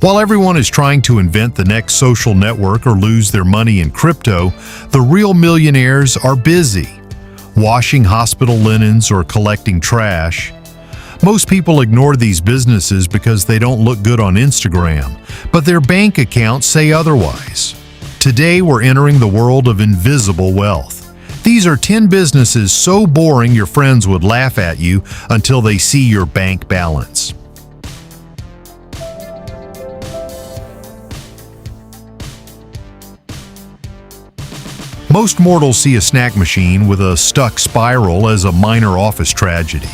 While everyone is trying to invent the next social network or lose their money in crypto, the real millionaires are busy, washing hospital linens or collecting trash. Most people ignore these businesses because they don't look good on Instagram, but their bank accounts say otherwise. Today, we're entering the world of invisible wealth. These are 10 businesses so boring your friends would laugh at you until they see your bank balance. Most mortals see a snack machine with a stuck spiral as a minor office tragedy.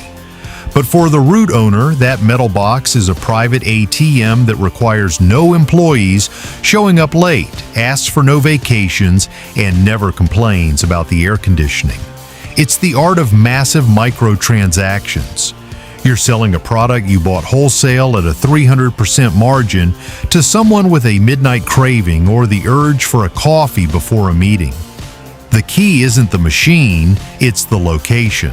But for the root owner, that metal box is a private ATM that requires no employees, showing up late, asks for no vacations, and never complains about the air conditioning. It's the art of massive microtransactions. You're selling a product you bought wholesale at a 300% margin to someone with a midnight craving or the urge for a coffee before a meeting. The key isn't the machine, it's the location.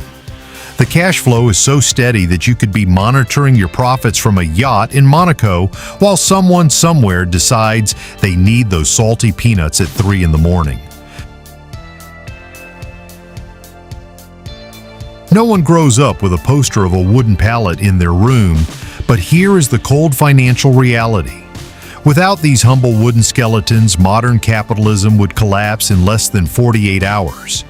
The cash flow is so steady that you could be monitoring your profits from a yacht in Monaco while someone somewhere decides they need those salty peanuts at 3 in the morning. No one grows up with a poster of a wooden pallet in their room, but here is the cold financial reality. Without these humble wooden skeletons, modern capitalism would collapse in less than 48 hours.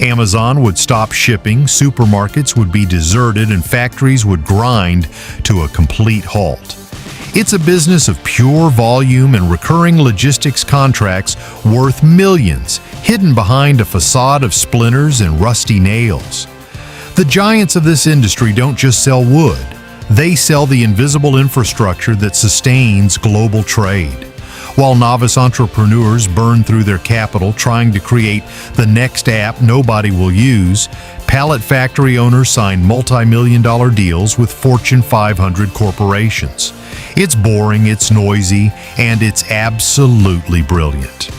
Amazon would stop shipping, supermarkets would be deserted, and factories would grind to a complete halt. It's a business of pure volume and recurring logistics contracts worth millions, hidden behind a facade of splinters and rusty nails. The giants of this industry don't just sell wood. They sell the invisible infrastructure that sustains global trade. While novice entrepreneurs burn through their capital trying to create the next app nobody will use, pallet factory owners sign multi-million-dollar deals with Fortune 500 corporations. It's boring, it's noisy, and it's absolutely brilliant.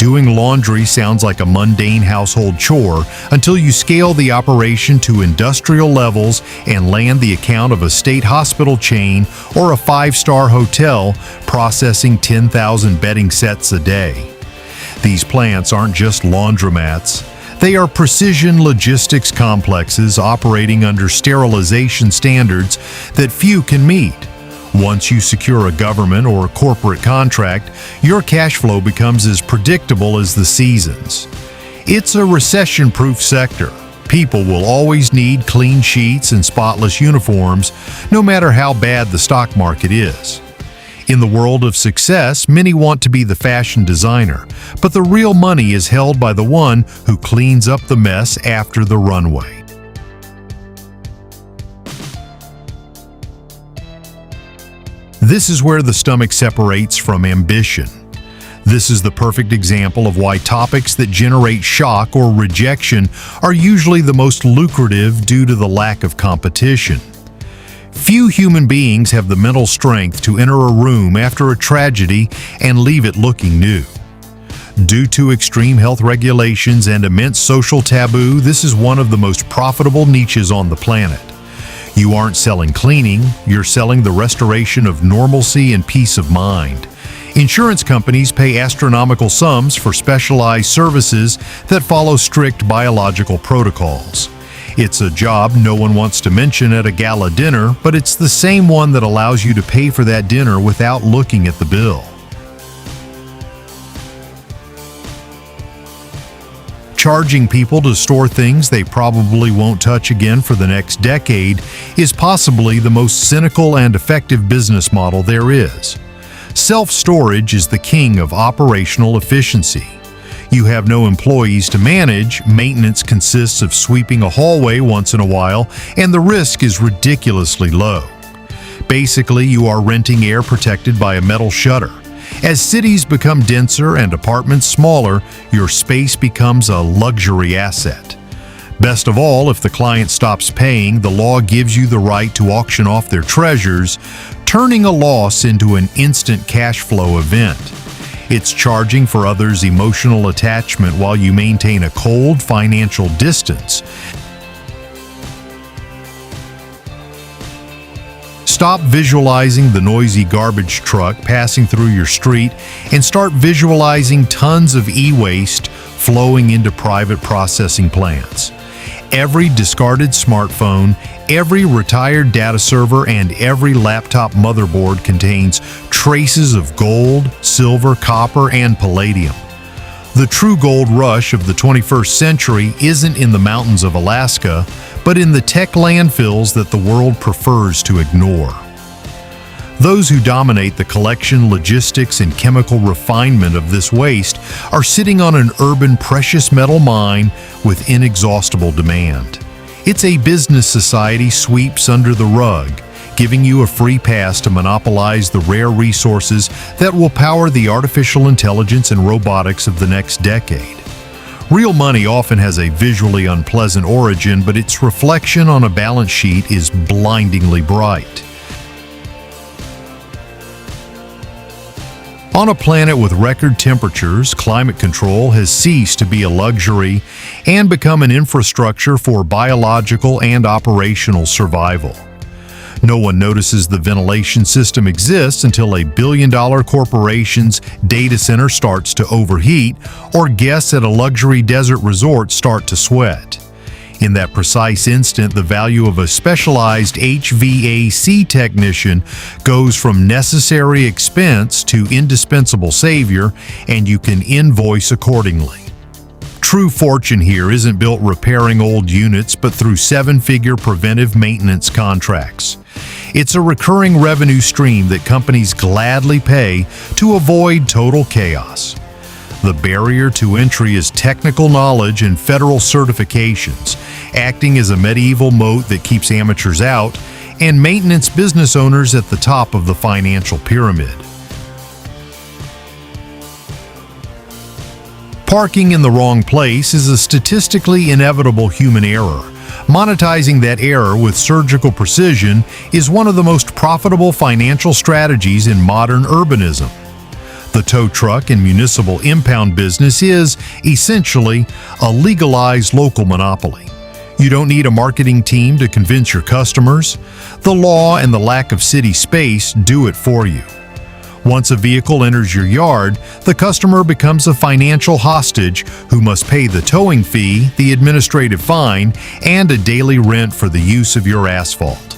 Doing laundry sounds like a mundane household chore until you scale the operation to industrial levels and land the account of a state hospital chain or a 5-star hotel processing 10,000 bedding sets a day. These plants aren't just laundromats. They are precision logistics complexes operating under sterilization standards that few can meet. Once you secure a government or a corporate contract, your cash flow becomes as predictable as the seasons. It's a recession-proof sector. People will always need clean sheets and spotless uniforms, no matter how bad the stock market is. In the world of success, many want to be the fashion designer, but the real money is held by the one who cleans up the mess after the runway. This is where the stomach separates from ambition. This is the perfect example of why topics that generate shock or rejection are usually the most lucrative due to the lack of competition. Few human beings have the mental strength to enter a room after a tragedy and leave it looking new. Due to extreme health regulations and immense social taboo, this is one of the most profitable niches on the planet. You aren't selling cleaning, you're selling the restoration of normalcy and peace of mind. Insurance companies pay astronomical sums for specialized services that follow strict biological protocols. It's a job no one wants to mention at a gala dinner, but it's the same one that allows you to pay for that dinner without looking at the bill. Charging people to store things they probably won't touch again for the next decade is possibly the most cynical and effective business model there is. Self-storage is the king of operational efficiency. You have no employees to manage, maintenance consists of sweeping a hallway once in a while, and the risk is ridiculously low. Basically, you are renting air protected by a metal shutter. As cities become denser and apartments smaller, your space becomes a luxury asset. Best of all, if the client stops paying, the law gives you the right to auction off their treasures, turning a loss into an instant cash flow event. It's charging for others' emotional attachment while you maintain a cold financial distance. Stop visualizing the noisy garbage truck passing through your street and start visualizing tons of e-waste flowing into private processing plants. Every discarded smartphone, every retired data server, and every laptop motherboard contains traces of gold, silver, copper, and palladium. The true gold rush of the 21st century isn't in the mountains of Alaska, but in the tech landfills that the world prefers to ignore. Those who dominate the collection, logistics, and chemical refinement of this waste are sitting on an urban precious metal mine with inexhaustible demand. It's a business society sweeps under the rug, giving you a free pass to monopolize the rare resources that will power the artificial intelligence and robotics of the next decade. Real money often has a visually unpleasant origin, but its reflection on a balance sheet is blindingly bright. On a planet with record temperatures, climate control has ceased to be a luxury and become an infrastructure for biological and operational survival. No one notices the ventilation system exists until a billion-dollar corporation's data center starts to overheat or guests at a luxury desert resort start to sweat. In that precise instant, the value of a specialized HVAC technician goes from necessary expense to indispensable savior, and you can invoice accordingly. True fortune here isn't built repairing old units, but through seven-figure preventive maintenance contracts. It's a recurring revenue stream that companies gladly pay to avoid total chaos. The barrier to entry is technical knowledge and federal certifications, acting as a medieval moat that keeps amateurs out and maintenance business owners at the top of the financial pyramid. Parking in the wrong place is a statistically inevitable human error. Monetizing that error with surgical precision is one of the most profitable financial strategies in modern urbanism. The tow truck and municipal impound business is, essentially, a legalized local monopoly. You don't need a marketing team to convince your customers. The law and the lack of city space do it for you. Once a vehicle enters your yard, the customer becomes a financial hostage who must pay the towing fee, the administrative fine, and a daily rent for the use of your asphalt.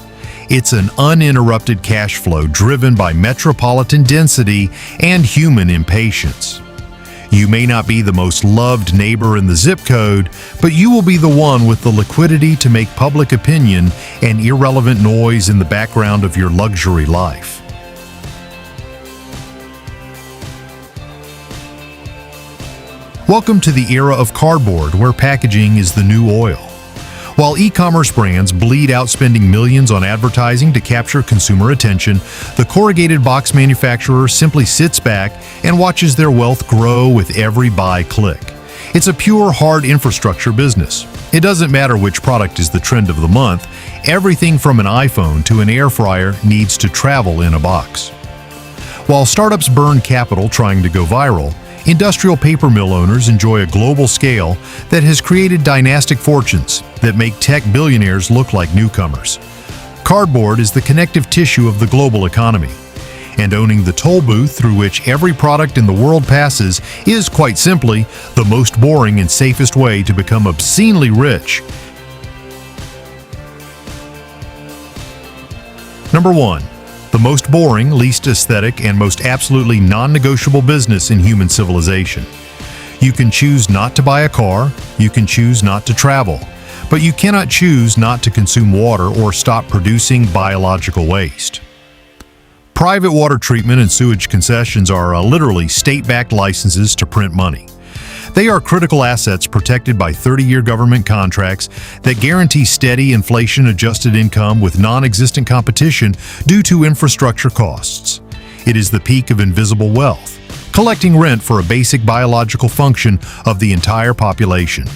It's an uninterrupted cash flow driven by metropolitan density and human impatience. You may not be the most loved neighbor in the zip code, but you will be the one with the liquidity to make public opinion and irrelevant noise in the background of your luxury life. Welcome to the era of cardboard, where packaging is the new oil. While e-commerce brands bleed out spending millions on advertising to capture consumer attention, the corrugated box manufacturer simply sits back and watches their wealth grow with every buy click. It's a pure hard infrastructure business. It doesn't matter which product is the trend of the month, everything from an iPhone to an air fryer needs to travel in a box. While startups burn capital trying to go viral, industrial paper mill owners enjoy a global scale that has created dynastic fortunes that make tech billionaires look like newcomers. Cardboard is the connective tissue of the global economy, and owning the toll booth through which every product in the world passes is, quite simply, the most boring and safest way to become obscenely rich. Number 1. The most boring, least aesthetic, and most absolutely non-negotiable business in human civilization. You can choose not to buy a car, you can choose not to travel, but you cannot choose not to consume water or stop producing biological waste. Private water treatment and sewage concessions are literally state-backed licenses to print money. They are critical assets protected by 30-year government contracts that guarantee steady inflation-adjusted income with non-existent competition due to infrastructure costs. It is the peak of invisible wealth, collecting rent for a basic biological function of the entire population.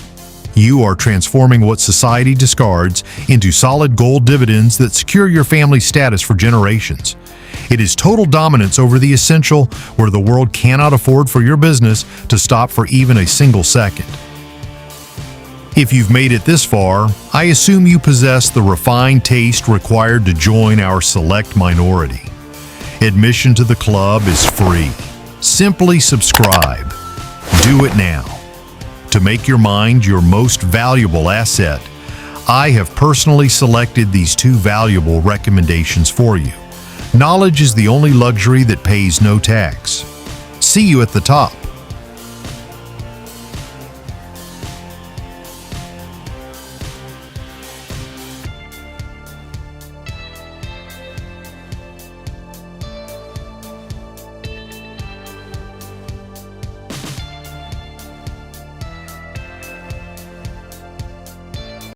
You are transforming what society discards into solid gold dividends that secure your family's status for generations. It is total dominance over the essential, where the world cannot afford for your business to stop for even a single second. If you've made it this far, I assume you possess the refined taste required to join our select minority. Admission to the club is free. Simply subscribe. Do it now. To make your mind your most valuable asset, I have personally selected these two valuable recommendations for you. Knowledge is the only luxury that pays no tax. See you at the top.